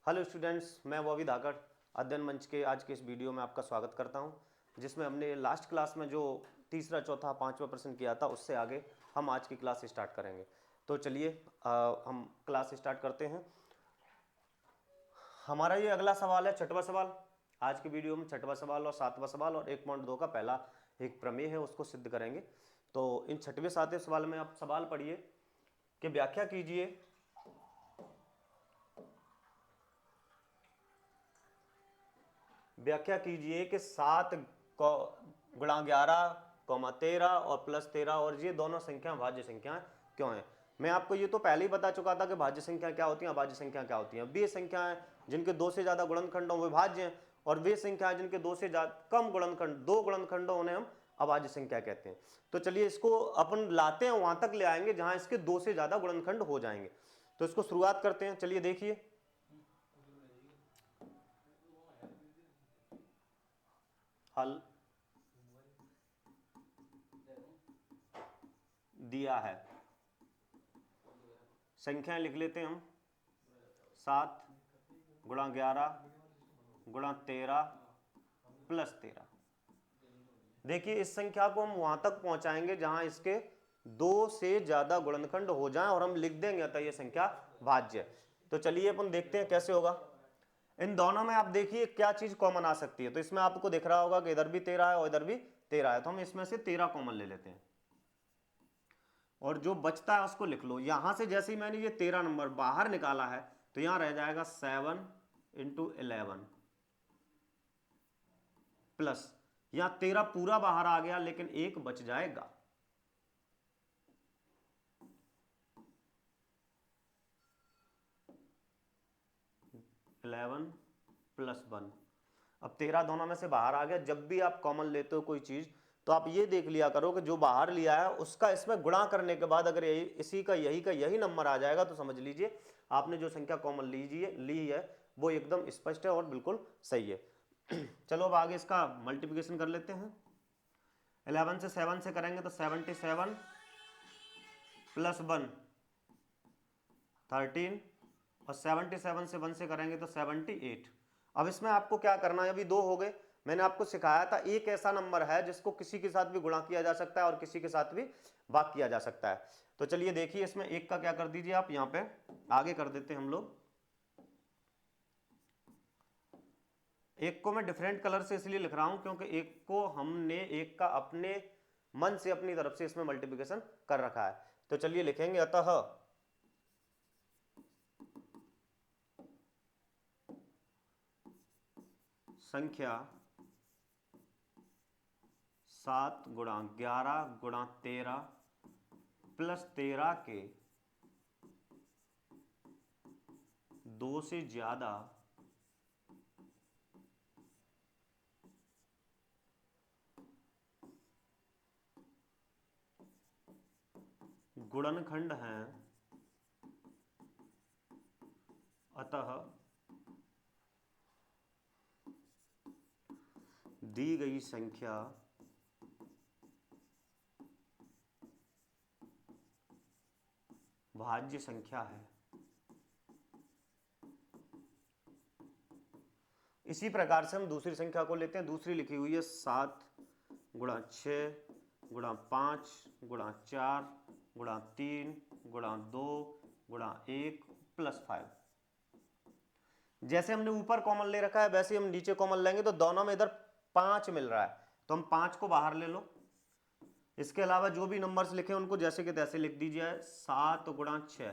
Hello students, मैं वॉवी धाकड़ अध्ययन मंच के आज के इस वीडियो में आपका स्वागत करता हूं, जिसमें हमने लास्ट क्लास में जो तीसरा चौथा पांचवा प्रश्न किया था उससे आगे हम आज की क्लास स्टार्ट करेंगे। तो चलिए हम क्लास स्टार्ट करते हैं। हमारा ये अगला सवाल है छठवां सवाल। आज की वीडियो में छठवां सवाल और सातवां सवाल और 1.2 का पहला एक प्रमेय है उसको सिद्ध करेंगे। तो इन छठवें सातवें सवाल में आप सवाल पढ़िए कि व्याख्या कीजिए कि 7 गुणा 11, 13 और प्लस 13 और ये दोनों संख्या भाज्य संख्या क्यों है। मैं आपको ये तो पहले ही बता चुका था कि भाज्य संख्या क्या होती है, अभाज्य संख्या क्या होती है। वे संख्याएं जिनके दो से ज्यादा गुणनखंड हो वे भाज्य हैं, और वे संख्याएं जिनके दो से ज्यादा कम गुणनखंड, दो गुणनखंड उन्हें हम अभाज्य संख्या कहते हैं। तो चलिए इसको अपन लाते हैं, वहां तक ले आएंगे जहां इसके दो से ज्यादा गुणनखंड हो जाएंगे। तो इसको शुरुआत करते हैं। चलिए देखिए, हल दिया है, संख्याएं लिख लेते हैं हम। 7 गुणा 11 गुणा 13 प्लस 13। देखिए इस संख्या को हम वहां तक पहुंचाएंगे जहां इसके दो से ज्यादा गुणनखंड हो जाएं और हम लिख देंगे अतः यह संख्या भाज्य है। तो चलिए अपन देखते हैं कैसे होगा। इन दोनों में आप देखिए क्या चीज कॉमन आ सकती है। तो इसमें आपको दिख रहा होगा कि इधर भी 13 है और इधर भी 13 है, तो हम इसमें से 13 कॉमन ले लेते हैं और जो बचता है उसको लिख लो। यहां से जैसे ही मैंने ये 13 नंबर बाहर निकाला है तो यहां रह जाएगा 7 इंटू 11 प्लस, यहां 13 पूरा बाहर आ गया लेकिन एक बच जाएगा। Eleven plus 1। अब 13 दोनों में से बाहर आ गया। जब भी आप कॉमन लेते हो कोई चीज तो आप ये देख लिया करो कि जो बाहर लिया है उसका इसमें गुणा करने के बाद अगर इसी का यही नंबर आ जाएगा तो समझ लीजिए आपने जो संख्या कॉमन ली है वो एकदम स्पष्ट है और बिल्कुल सही है। चलो अब आगे इसका मल्टीप्लिकेशन कर लेते हैं। 11 से 7 से करेंगे तो 77 प्लस 1 13 और 77 से 1 से करेंगे तो 78। अब इसमें आपको क्या करना है, अभी दो हो गए। मैंने आपको सिखाया था एक ऐसा नंबर है जिसको किसी के साथ भी गुणा किया जा सकता है और किसी के साथ भी भाग किया जा सकता है। तो चलिए देखिए इसमें एक का क्या कर दीजिए आप, यहां पे आगे कर देते हैं हम लोग। एक को मैं डिफरेंट कलर से इसलिए लिख रहा हूं क्योंकि एक को हमने एक का अपने मन से अपनी तरफ से इसमें मल्टीप्लिकेशन कर रखा है। तो चलिए लिखेंगे अतः संख्या 7 गुणा 11 गुणा 13 प्लस 13 के दो से ज्यादा गुणनखंड हैं, अतः दी गई संख्या भाज्य संख्या है। इसी प्रकार से हम दूसरी संख्या को लेते हैं। दूसरी लिखी हुई है 7 गुणा 6 गुणा 5 गुणा 4 गुणा 3 गुणा 2 गुणा 1 प्लस 5। जैसे हमने ऊपर कॉमन ले रखा है वैसे हम नीचे कॉमन लेंगे तो दोनों में इधर 5 मिल रहा है तो हम 5 को बाहर ले लो। इसके अलावा जो भी नंबर्स लिखे उनको जैसे कि तैसे लिख दीजिए। 7 गुणा 6,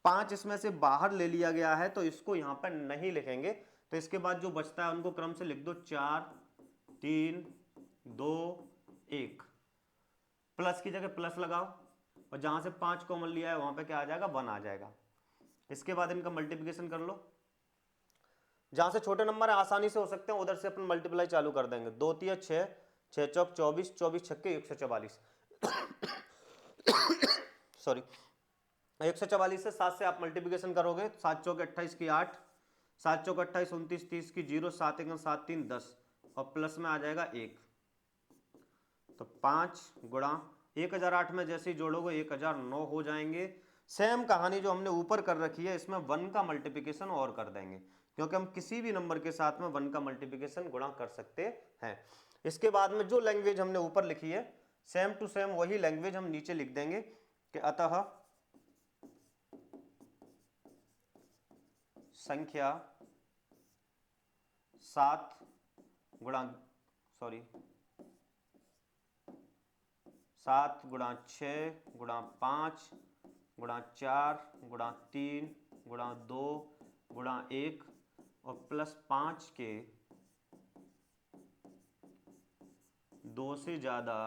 5 इसमें से बाहर ले लिया गया है तो इसको यहां पर नहीं लिखेंगे। तो इसके बाद जो बचता है उनको क्रम से लिख दो, 4 3 2 1। प्लस की जगह प्लस लगाओ और जहां से 5 कॉमन लिया है वहां पे क्या आ जाएगा, 1 आ जाएगा। इसके बाद इनका मल्टीप्लिकेशन कर लो। जहां से छोटे नंबर आसानी से हो सकते हैं उधर से अपन मल्टीप्लाई चालू कर देंगे। 2 तिया 6, 6 चौक 24, 24 छक्के 144। सॉरी, 144 से 7 से आप मल्टीप्लिकेशन करोगे, 7 चौक 28 की 8, 7 चौक 28 29 30 की 0, 7 1 7 3 10 और प्लस में आ जाएगा 1। तो 5 गुणा 1008 में जैसे ही जोड़ोगे 1009 हो जाएंगे। सेम कहानी जो हमने ऊपर कर रखी है, इसमें 1 का मल्टीप्लिकेशन और कर देंगे, क्योंकि हम किसी भी नंबर के साथ में 1 का मल्टीप्लिकेशन गुणा कर सकते हैं। इसके बाद में जो लैंग्वेज हमने ऊपर लिखी है, सेम टू सेम वही लैंग्वेज हम नीचे लिख देंगे कि अतः संख्या 7 गुणा 6 गुणा 5 गुणा 4 गुणा 3 गुणा 2 गुणा 1 और प्लस 5 के 2 से ज्यादा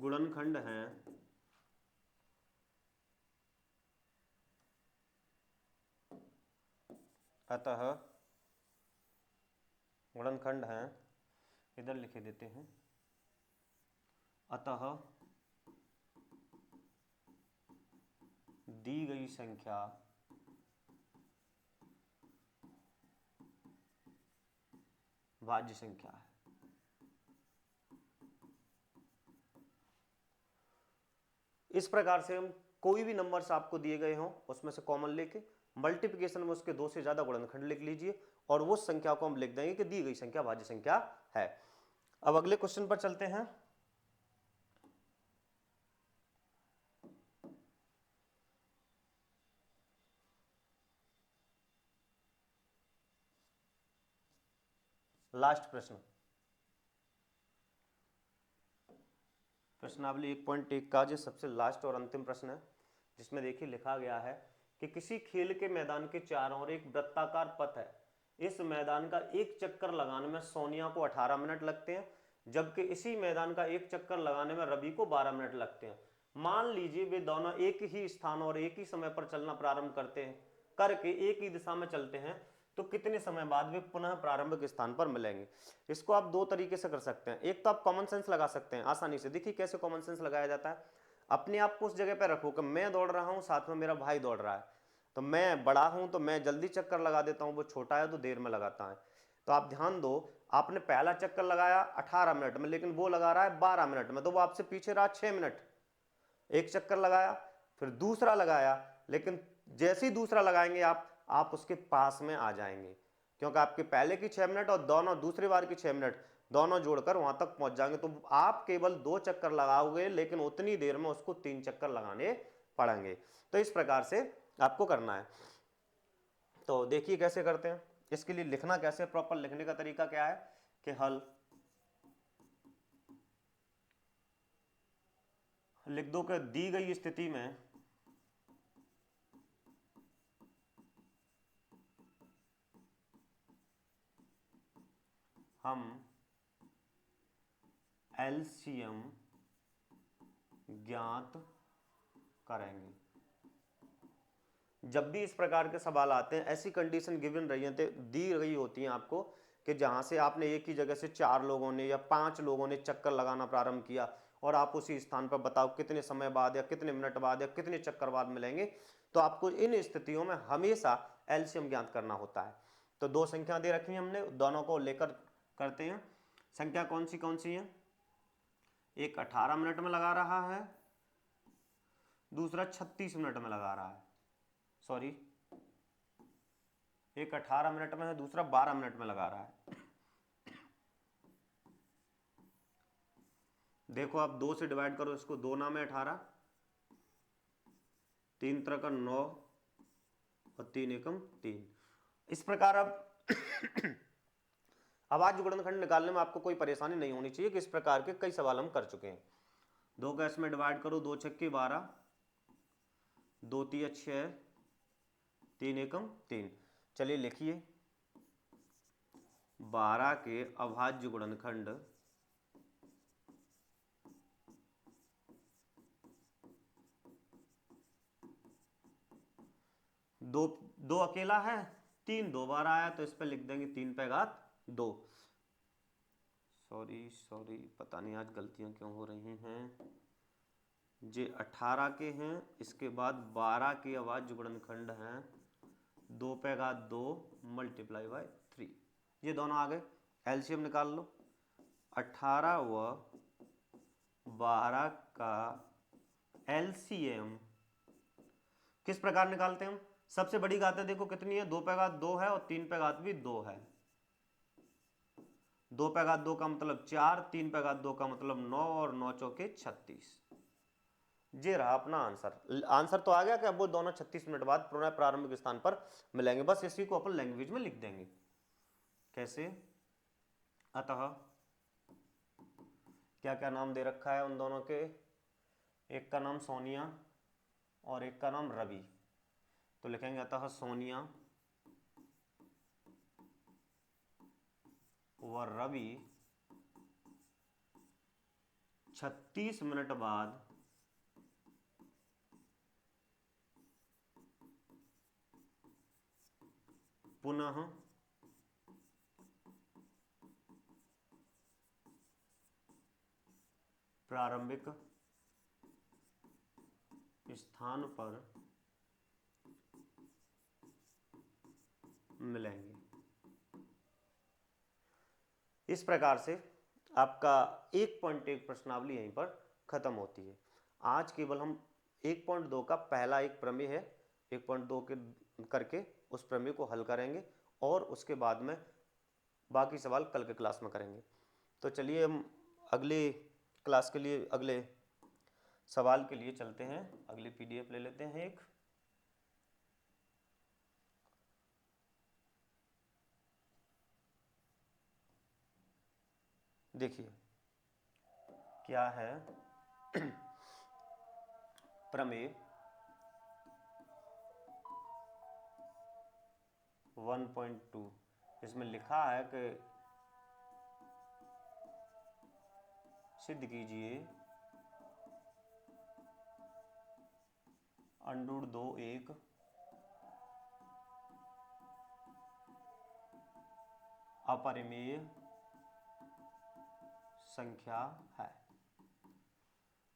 गुणनखंड हैं अतः गुणनखंड हैं, इधर लिखे देते हैं, अतः दी गई संख्या भाज्य संख्या है। इस प्रकार से हम कोई भी नंबर्स आपको दिए गए हों उसमें से कॉमन लेके मल्टीप्लिकेशन में उसके 2 से ज्यादा गुणनखंड लिख लीजिए और वो संख्या को हम लिख देंगे कि दी गई संख्या भाज्य संख्या है। अब अगले क्वेश्चन पर चलते हैं। लास्ट प्रश्नावली 1.1 का जो सबसे लास्ट और अंतिम प्रश्न है, जिसमें देखिए लिखा गया है कि किसी खेल के मैदान के चारों ओर एक वृत्ताकार पथ है। इस मैदान का एक चक्कर लगाने में सोनिया को 18 मिनट लगते हैं, जबकि इसी मैदान का एक चक्कर लगाने में रवि को 12 मिनट लगते हैं। मान लीजिए वे दोनों एक ही स्थान और एक ही समय पर चलना प्रारंभ करके एक ही दिशा में चलते हैं, तो कितने समय बाद वे पुनः प्रारंभिक स्थान पर मिलेंगे। इसको आप दो तरीके से कर सकते हैं। एक तो आप कॉमन सेंस लगा सकते हैं आसानी से। देखिए कैसे कॉमन सेंस लगाया जाता है। अपने आप को उस जगह पर रखो कि मैं दौड़ रहा हूं, साथ में मेरा भाई दौड़ रहा है, तो मैं बड़ा हूं तो मैं जल्दी चक्कर लगा देता हूं, वो छोटा है तो देर में लगाता है। तो आप ध्यान दो, आपने पहला चक्कर लगाया 18 मिनट में, लेकिन वो लगा रहा है 12 मिनट में, तो वो आपसे पीछे रहा 6 मिनट। एक चक्कर लगाया, फिर दूसरा लगाया, लेकिन जैसे ही दूसरा लगाएंगे आप उसके पास में आ जाएंगे, क्योंकि आपके पहले की 6 मिनट और दोनों दूसरी बार की 6 मिनट दोनों जोड़कर वहां तक पहुंच जाएंगे। तो आप केवल 2 चक्कर लगाओगे, लेकिन उतनी देर में उसको 3 चक्कर लगाने पड़ेंगे। तो इस प्रकार से आपको करना है। तो देखिए कैसे करते हैं। इसके लिए लिखना कैसे, प्रॉपर लिखने का तरीका क्या है कि हल लिख दो कि दी गई स्थिति में हम एलसीएम ज्ञात करेंगे। जब भी इस प्रकार के सवाल आते हैं, ऐसी कंडीशन गिवन रही है, दी गई होती है आपको कि जहां से आपने एक ही जगह से 4 लोगों ने या 5 लोगों ने चक्कर लगाना प्रारंभ किया और आप उसी स्थान पर बताओ कितने समय बाद या कितने मिनट बाद या कितने चक्कर बाद मिलेंगे, तो आपको इन स्थितियों में हमेशा एलसीएम ज्ञात करना होता है। तो 2 संख्या दे रखी है हमने, दोनों को लेकर करते हैं। संख्या कौन सी है? एक 18 मिनट में लगा रहा है, दूसरा 36 मिनट में लगा रहा है। सॉरी, एक 18 मिनट में है, दूसरा 12 मिनट में लगा रहा है। देखो आप 2 से डिवाइड करो इसको, 2 नाम है 18, 3 तरह का 9 और 3 एकम 3। इस प्रकार अब आज गुणनखंड निकालने में आपको कोई परेशानी नहीं होनी चाहिए कि इस प्रकार के कई सवाल हम कर चुके हैं। 2 का इसमें डिवाइड करो, 2 छक्के 12, 2 तिया 6, 3 एकम 3। चलिए लिखिए, 12 के अभाज्य गुणनखंड दो अकेला है, 3 2 बार आया, तो इस पर लिख देंगे 3 पे घात 2। सॉरी पता नहीं आज गलतियां क्यों हो रही हैं। ये 18 के हैं, इसके बाद 12 के अभाज्य गुणनखंड हैं 2 पे घात 2 मल्टीप्लाई बाय 3। ये दोनों आ गए। एलसीएम निकाल लो। 18 व 12 का एलसीएम किस प्रकार निकालते हैं हम? सबसे बड़ी घातें देखो कितनी है, 2 पे घात 2 है और 3 पे घात भी 2 है। 2 पे घात 2 का मतलब 4, 3 पे घात 2 का मतलब 9 और 9 चौके 36। ये रहा अपना आंसर। आंसर तो आ गया कि अब वो दोनों 36 मिनट बाद पुनः प्रारंभिक स्थान पर मिलेंगे। बस इसी को अपन लैंग्वेज में लिख देंगे। कैसे? अतः क्या क्या नाम दे रखा है उन दोनों के? एक का नाम सोनिया और एक का नाम रवि। तो लिखेंगे अतः सोनिया व रवि 36 मिनट बाद पुनः प्रारंभिक स्थान पर मिलेंगे। इस प्रकार से आपका 1.1 प्रश्नावली यहीं पर खत्म होती है। आज केवल हम 1.2 का पहला एक प्रमेय है 1.2 के करके उस प्रमेय को हल करेंगे और उसके बाद में बाकी सवाल कल के क्लास में करेंगे। तो चलिए हम अगले क्लास के लिए अगले सवाल के लिए चलते हैं। अगली पीडीएफ ले लेते हैं एक। देखिए क्या है प्रमेय 1.2। इसमें लिखा है कि सिद्ध कीजिए √2 एक अपरिमेय संख्या है।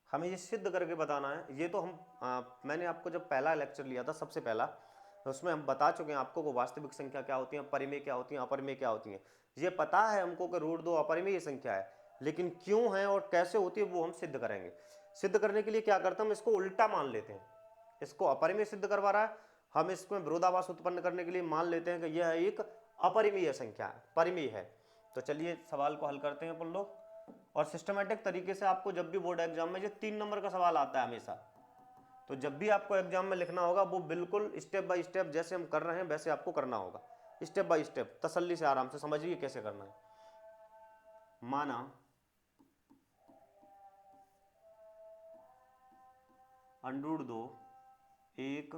हमें ये सिद्ध करके बताना है। ये तो मैंने आपको जब पहला लेक्चर लिया था सबसे पहला, तो उसमें हम बता चुके हैं आपको को वास्तविक संख्या क्या होती है, परिमेय क्या होती है, अपरिमेय क्या होती है। ये पता है हमको कि √2 अपरिमेय संख्या है, लेकिन क्यों है और कैसे होती है वो हम सिद्ध करेंगे। सिद्ध करने के लिए क्या करते हैं, हम इसको उल्टा मान लेते हैं। इसको अपरिमेय सिद्ध करवा रहा है, हम इसमें विरोधाभास उत्पन्न करने के लिए मान लेते हैं कि यह एक अपरिमेय संख्या है, परिमेय है। तो चलिए सवाल को हल करते हैं अपन लोग। और सिस्टमेटिक तरीके से आपको जब भी बोर्ड एग्जाम में ये 3 नंबर का सवाल आता है हमेशा, तो जब भी आपको एग्जाम में लिखना होगा वो बिल्कुल स्टेप बाय स्टेप जैसे हम कर रहे हैं वैसे आपको करना होगा। स्टेप बाय स्टेप तसल्ली से आराम से समझिए कैसे करना है। माना √2 एक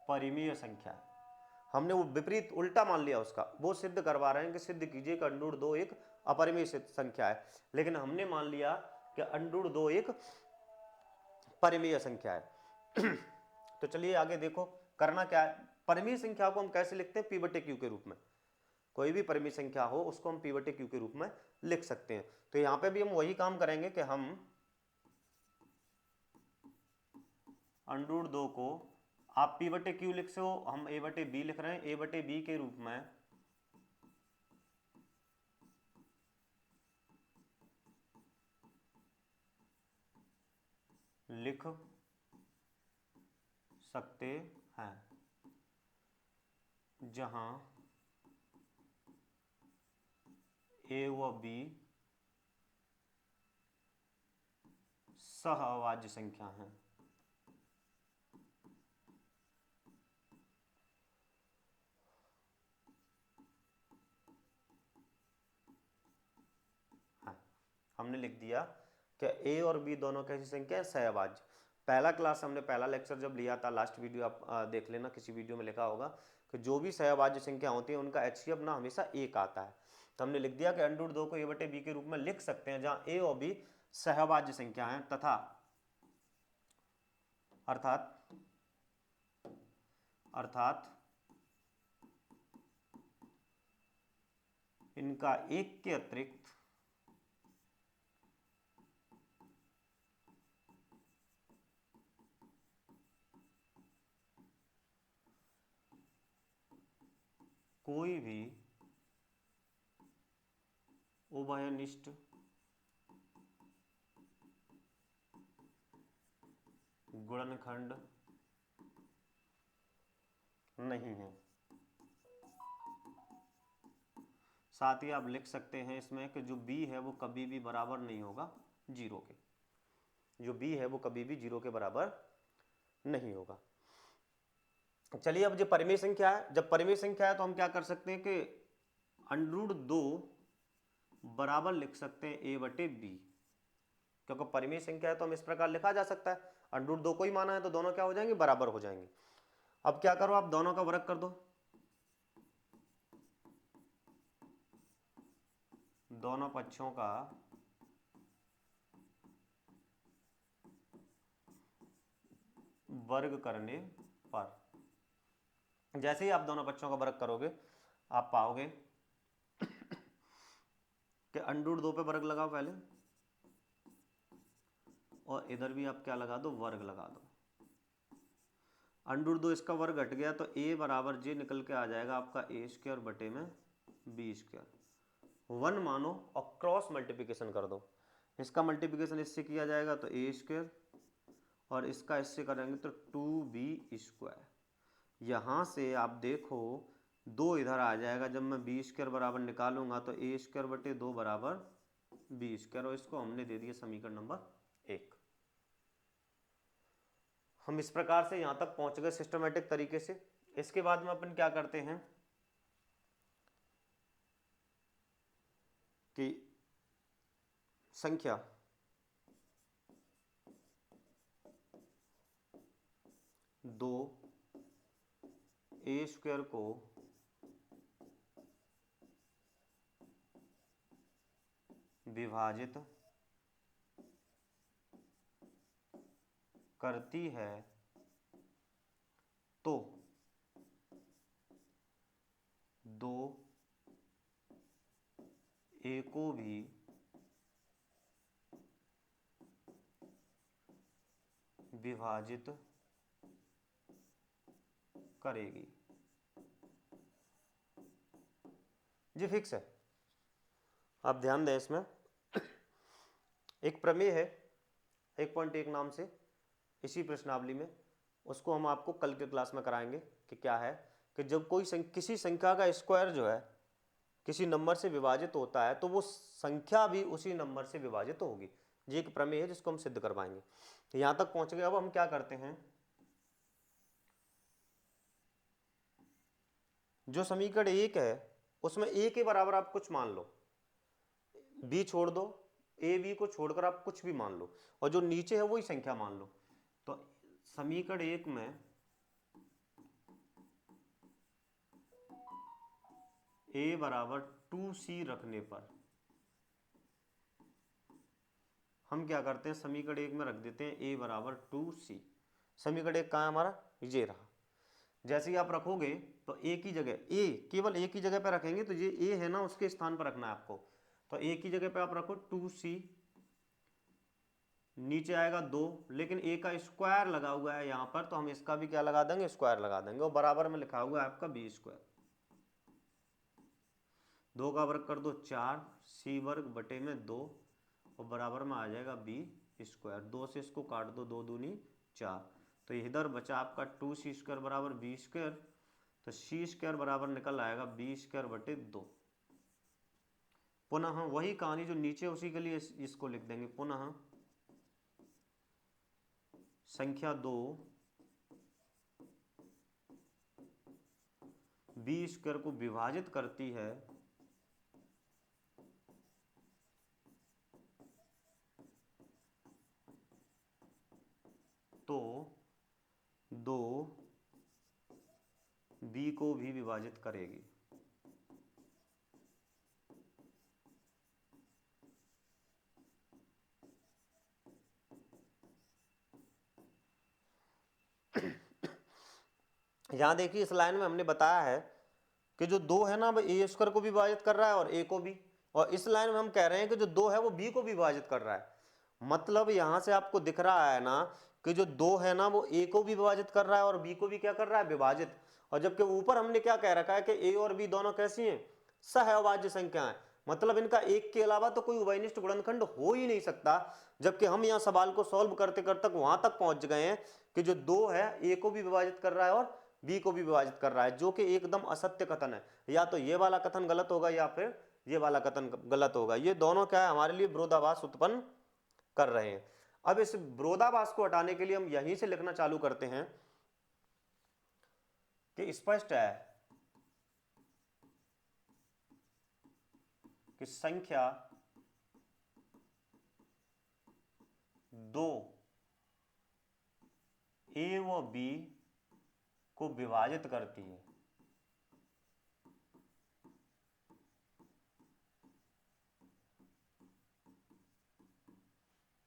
परिमेय संख्या है। हमने वो विपरीत उल्टा मान लिया उसका, वो सिद्ध करवा रहे हैं कि सिद्ध कीजिए कि √2 एक अपरिमेय संख्या है, लेकिन हमने मान लिया कि √2 एक परिमेय संख्या है। तो चलिए आगे देखो करना क्या है। परिमेय संख्या को हम कैसे लिखते हैं, P/Q के रूप में। कोई भी परिमेय संख्या हो उसको हम P/Q के रूप में लिख सकते हैं। तो यहां पे भी हम वही काम करेंगे कि हम √2 को आप P/Q लिख सो, हम A/B लिख रहे हैं, A/B के रूप में लिख सकते हैं, जहां A व B सहअवाज्य संख्या हैं। हमने लिख दिया कि A और B दोनों कैसी संख्या है, सहअवाज्य। पहला क्लास हमने पहला लेक्चर जब लिया था, लास्ट वीडियो आप देख लेना, किसी वीडियो में लिखा होगा कि जो भी सहअवाज्य संख्या होती है उनका HCF ना हमेशा 1 आता है। तो हमने लिख दिया कि √2 को A/B के रूप में लिख सकते हैं जहां A और B सहअवाज्य संख्या है तथा अर्थात इनका 1 के अतिरिक्त कोई भी उभयनिष्ठ गुणनखंड नहीं है। साथ ही आप लिख सकते हैं इसमें कि जो b है वो कभी भी बराबर नहीं होगा जीरो के, जो b है वो कभी भी जीरो के बराबर नहीं होगा। चलिए अब जो परिमेय संख्या है, जब परिमेय संख्या है तो हम क्या कर सकते हैं कि √2 बराबर लिख सकते हैं a/b, क्योंकि परिमेय संख्या है तो हम इस प्रकार लिखा जा सकता है, √2 को ही माना है तो दोनों क्या हो जाएंगे, बराबर हो जाएंगे। अब क्या करो, आप दोनों का वर्ग कर दो, दोनों पक्षों का वर्ग करने पर, जैसे ही आप दोनों पक्षों का वर्ग करोगे आप पाओगे कि √2 पे वर्ग लगाओ पहले, और इधर भी आप क्या लगा दो, वर्ग लगा दो। √2 इसका वर्ग घट गया तो a बराबर j निकल के आ जाएगा आपका a² बटे में b²। 1 मानो और क्रॉस मल्टीप्लिकेशन कर दो, इसका मल्टीप्लिकेशन इससे किया जाएगा तो a² और इसका इससे करेंगे तो 2b²। यहाँ से आप देखो 2 इधर आ जाएगा, जब मैं b² बराबर निकालूंगा तो a² बटे 2 बराबर b², और इसको हमने दे दिया समीकरण नंबर 1। हम इस प्रकार से यहाँ तक पहुँच गए सिस्टमेटिक तरीके से। इसके बाद में अपन क्या करते हैं कि संख्या दो a² को विभाजित करती है तो 2a को भी विभाजित करेगी। जी फिक्स है, आप ध्यान दें इसमें एक प्रमेय है 1.1 नाम से इसी प्रश्नावली में, उसको हम आपको कल के क्लास में कराएंगे कि क्या है कि जब कोई किसी संख्या का स्क्वायर जो है किसी नंबर से विभाजित होता है तो वो संख्या भी उसी नंबर से विभाजित होगी। ये एक प्रमेय है जिसको हम सिद्ध करवाएंगे। तो यहां तक पहुंच गए। अब हम क्या करते हैं, जो समीकरण 1 है उसमें a के बराबर आप कुछ मान लो, b छोड़ दो, a b को छोड़कर आप कुछ भी मान लो, और जो नीचे है वही संख्या मान लो। तो समीकरण 1 में a बराबर 2c रखने पर हम क्या करते हैं, समीकरण 1 में रख देते हैं a बराबर 2c। समीकरण 1 कहाँ है हमारा, ये रहा। जैसे ही आप रखोगे तो a की जगह, a केवल a की जगह पर रखेंगे तो ये a है ना उसके स्थान पर रखना है आपको, तो a की जगह पे आप रखो 2c, नीचे आएगा 2, लेकिन a का स्क्वायर लगा हुआ है यहाँ पर तो हम इसका भी क्या लगा देंगे, स्क्वायर लगा देंगे, और बराबर में लिखा हुआ है आपका b²। 2 का वर्ग कर दो 4, c वर्ग बटे में 2, और बराबर में आ जाएगा b²। 2 से इसको काट दो, 2 दूनी 4, तो इधर बचा आपका 2c² बराबर b², तो c² बराबर निकल आएगा b² बटे 2। पुनः वही कहानी जो नीचे उसी के लिए इसको लिख देंगे, पुनः संख्या 2 b² को विभाजित करती है तो 2 b को भी विभाजित करेगी। यहां देखिए इस लाइन में हमने बताया है कि जो 2 है ना वो a² को भी विभाजित कर रहा है और a को भी, और इस लाइन में हम कह रहे हैं कि जो 2 है वो b को भी विभाजित कर रहा है। मतलब यहां से आपको दिख रहा है ना कि जो 2 है ना वो a को भी विभाजित कर रहा है और b को भी क्या कर रहा है, विभाजित। और जबकि ऊपर हमने क्या कह रखा है कि ए और बी दोनों कैसी हैं, सहअभाज्य संख्याएं, मतलब इनका एक के अलावा तो कोई उभयनिष्ठ गुणनखंड हो ही नहीं सकता। जबकि हम यहाँ सवाल को सॉल्व करते करते वहां तक पहुंच गए हैं कि जो 2 है ए को भी विभाजित कर रहा है और बी को भी विभाजित कर रहा है, जो कि एकदम असत्य कथन है। या तो ये वाला कथन गलत होगा या फिर ये वाला कथन गलत होगा। ये दोनों क्या है, हमारे लिए विरोधाभास उत्पन्न कर रहे हैं। अब इस विरोधाभास को हटाने के लिए हम यहीं से लिखना चालू करते हैं कि स्पष्ट है कि संख्या 2 ए व बी को विभाजित करती है।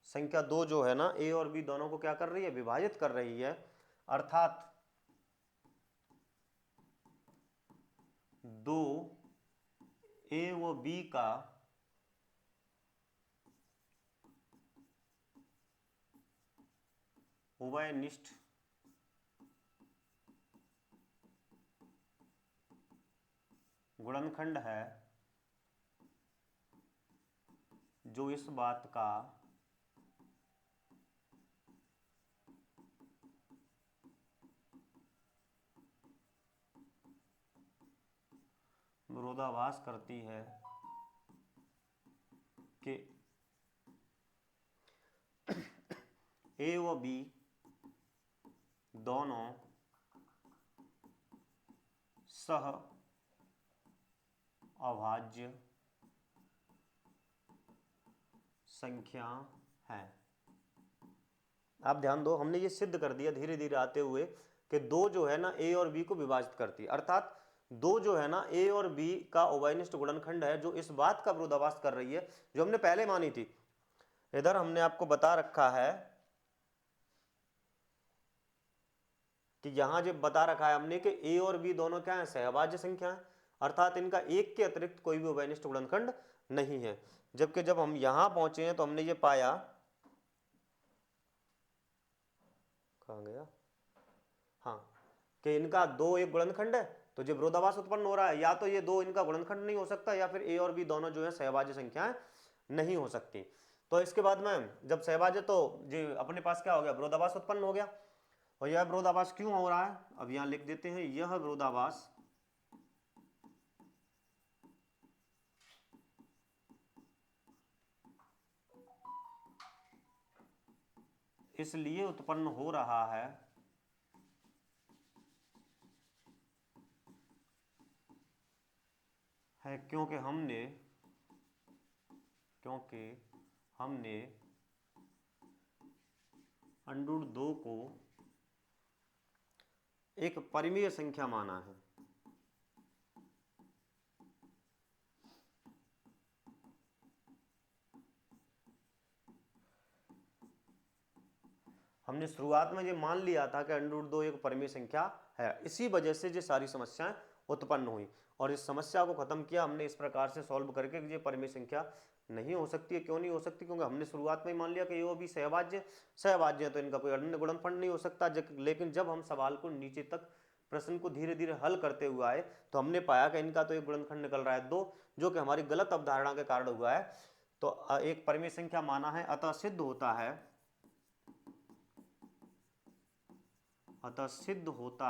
संख्या 2 जो है ना, ए और बी दोनों को क्या कर रही है, विभाजित कर रही है। अर्थात 2 ए व बी का उभयनिष्ठ गुणनखंड है, जो इस बात का विरोधाभास करती है कि ए व बी दोनों सह अभाज्य संख्या है। आप ध्यान दो, हमने ये सिद्ध कर दिया धीरे धीरे आते हुए कि 2 जो है ना ए और बी को विभाजित करती है। अर्थात 2 जो है ना ए और बी का उभयनिष्ठ गुणनखंड है, जो इस बात का विरोधाभास कर रही है जो हमने पहले मानी थी। इधर हमने आपको बता रखा है कि यहां जब बता रखा है हमने कि ए और बी दोनों क्या है, सहअभाज्य संख्या है, अर्थात इनका एक के अतिरिक्त कोई भी उभयनिष्ठ गुणनखंड नहीं है। जबकि जब हम यहां पहुंचे हैं तो हमने ये पाया, कहां गया, हाँ, कि इनका 2 एक गुणनखंड है, तो जब विरोधाभास उत्पन्न हो रहा है या तो ये 2 इनका गुणनखंड नहीं हो सकता या फिर ए और बी दोनों जो है सहअभाज्य संख्याएं नहीं हो सकती। तो इसके बाद में जब सहअभाज्य, तो जी अपने पास क्या हो गया, विरोधाभास उत्पन्न हो गया। और यह विरोधाभास क्यों हो रहा है, अब यहां लिख देते हैं, यह विरोधाभास इसलिए उत्पन्न हो रहा है क्योंकि हमने √2 को एक परिमेय संख्या माना है। हमने शुरुआत में ये मान लिया था कि √2 एक परिमेय संख्या है, इसी वजह से ये सारी समस्याएं उत्पन्न हुई। और इस समस्या को खत्म किया हमने इस प्रकार से सॉल्व करके कि ये परिमेय संख्या नहीं हो सकती है। क्यों नहीं हो सकती, क्योंकि हमने शुरुआत में ही मान लिया कि ये भी सहअभाज्य है, तो इनका कोई अन्य गुणनखंड नहीं हो सकता। लेकिन जब हम सवाल को नीचे तक प्रश्न को धीरे धीरे हल करते हुए आए तो हमने पाया कि इनका तो एक गुणनखंड निकल रहा है 2, जो कि हमारी गलत अवधारणा के कारण हुआ है। तो एक परिमेय संख्या माना है, अतः सिद्ध होता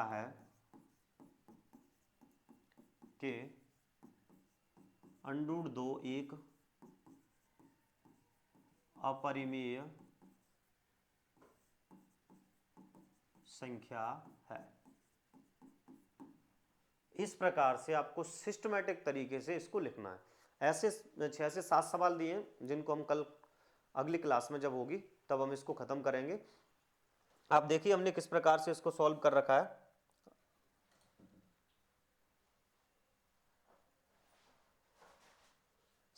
है कि √2 एक अपरिमेय संख्या है। इस प्रकार से आपको सिस्टमैटिक तरीके से इसको लिखना है। ऐसे 6 से 7 सवाल दिए हैं जिनको हम कल अगली क्लास में जब होगी तब हम इसको खत्म करेंगे। आप देखिए हमने किस प्रकार से इसको सॉल्व कर रखा है।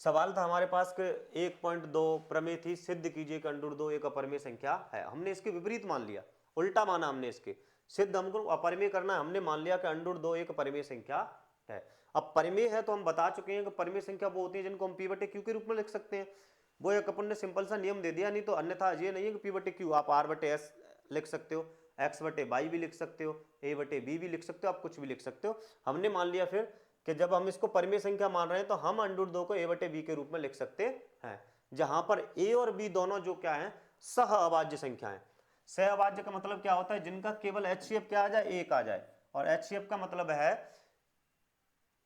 सवाल था हमारे पास कि 1.2 प्रमेय थी, सिद्ध कीजिए कि √2 एक अपरिमेय संख्या है। हमने इसके विपरीत मान लिया, उल्टा माना हमने इसके। सिद्ध हमको अपरिमेय करना है, हमने मान लिया कि √2 एक परिमेय संख्या है। अब परिमेय है तो हम बता चुके हैं कि परिमेय संख्या वो होती है जिनको हम P/Q के रूप में लिख सकते हैं। वो एक अपन ने सिंपल सा नियम दे दिया, नहीं तो अन्यथा ये नहीं है कि P/Q आप R/S लिख सकते हो, एक्स बटे वाई भी लिख सकते हो, ए बटे बी भी लिख सकते हो, आप कुछ भी लिख सकते हो। हमने मान लिया फिर कि जब हम इसको परिमेय संख्या मान रहे हैं तो हम √2 को ए बटे बी के रूप में लिख सकते हैं, जहां पर ए और बी दोनों जो क्या है, सह अभाज्य संख्या है। सह अभाज्य का मतलब क्या होता है, जिनका केवल HCF क्या आ जाए, एक आ जाए। और HCF का मतलब है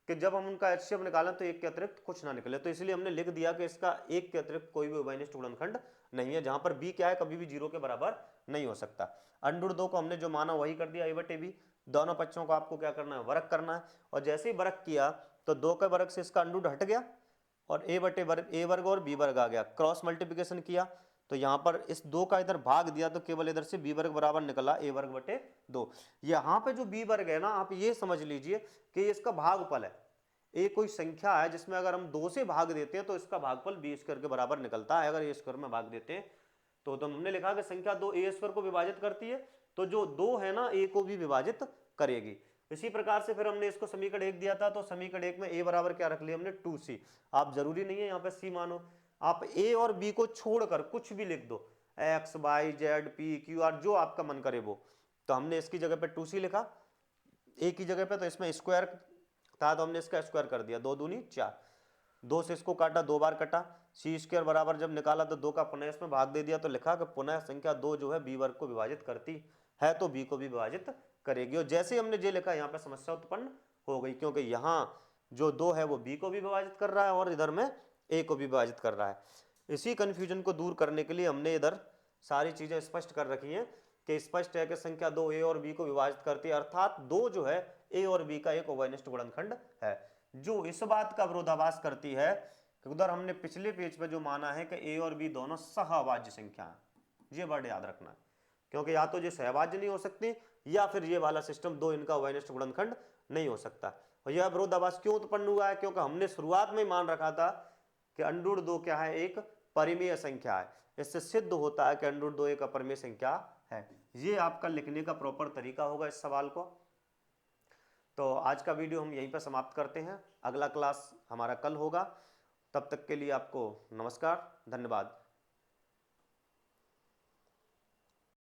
कि जब हम उनका HCF निकालें तो एक के अतिरिक्त कुछ ना निकले। तो इसलिए हमने लिख दिया कि इसका एक के अतिरिक्त कोई भी उभयनिष्ठ गुणनखंड नहीं है, जहां पर बी क्या है, कभी भी 0 के बराबर नहीं हो सकता। √2 को हमने जो माना वही कर दिया, ए बटे बी। दोनों पक्षों को आपको क्या करना है, वर्ग करना है। और जैसे ही वर्ग किया तो 2 के वर्ग से इसका √ हट गया और ए बटे वर्ग, ए वर्ग और बी वर्ग आ गया। क्रॉस मल्टीप्लिकेशन किया तो यहाँ पर इस 2 का इधर भाग दिया तो केवल इधर से बी वर्ग बराबर निकला ए वर्ग बटे 2। यहाँ पे जो बी वर्ग है ना, आप ये समझ लीजिए कि इसका भागफल है। ए कोई संख्या है जिसमें अगर हम 2 से भाग देते हैं तो इसका भागफल बी स्क्वायर के बराबर निकलता है। अगर ए स्क्वायर में भाग देते हैं तो हमने लिखा कि संख्या 2 ए स्क्वायर को विभाजित करती है, तो जो 2 है ना, ए को भी विभाजित करेगी। इसी प्रकार से फिर हमने इसको समीकरण 1 दिया था, तो समीकरण 1 में ए बराबर क्या रख लिया हमने, 2c। आप जरूरी नहीं है यहाँ पे c मानो, आप ए और बी को छोड़कर कुछ भी लिख दो, X Y Z P Q R, जो आपका मन करे वो। तो हमने इसकी जगह पे 2c लिखा ए की जगह पे, तो इसमें स्क्वायर था तो हमने इसका स्क्वायर कर दिया, 2 दूनी 4। 2 से इसको काटा, 2 बार कटा, सी स्क्वायर बराबर जब निकाला तो 2 का पुनः इसमें भाग दे दिया, तो लिखा कि पुनः संख्या 2 जो है बी वर्ग को विभाजित करती है तो बी को भी विभाजित करेगी। और जैसे हमने जे लिखा यहाँ पे समस्या उत्पन्न हो गई, क्योंकि यहाँ जो 2 है वो बी को भी विभाजित कर रहा है और इधर में ए को भी विभाजित कर रहा है। इसी कंफ्यूजन को दूर करने के लिए हमने इधर सारी चीजें स्पष्ट कर रखी हैं कि स्पष्ट है कि संख्या 2 ए और बी को विभाजित करती है, अर्थात 2 जो है ए और बी का एक उभयनिष्ठ गुणनखंड है। जो इस बात का विरोधाभास करती है कि उधर हमने पिछले पेज पे जो माना है कि ए और बी दोनों सहअभाज्य संख्या है। ये वर्ड याद रखना है, क्योंकि या तो ये सहअभाज्य नहीं हो सकती या फिर ये वाला सिस्टम 2 इनका उभयनिष्ठ गुणनखंड नहीं हो सकता। और यह विरोधाभास क्यों उत्पन्न हुआ है, क्योंकि हमने शुरुआत में मान रखा था कि √2 क्या है, एक परिमेय संख्या है। इससे सिद्ध होता है कि √2 एक अपरिमेय संख्या है। ये आपका लिखने का प्रॉपर तरीका होगा इस सवाल को। तो आज का वीडियो हम यहीं पर समाप्त करते हैं, अगला क्लास हमारा कल होगा। तब तक के लिए आपको नमस्कार, धन्यवाद।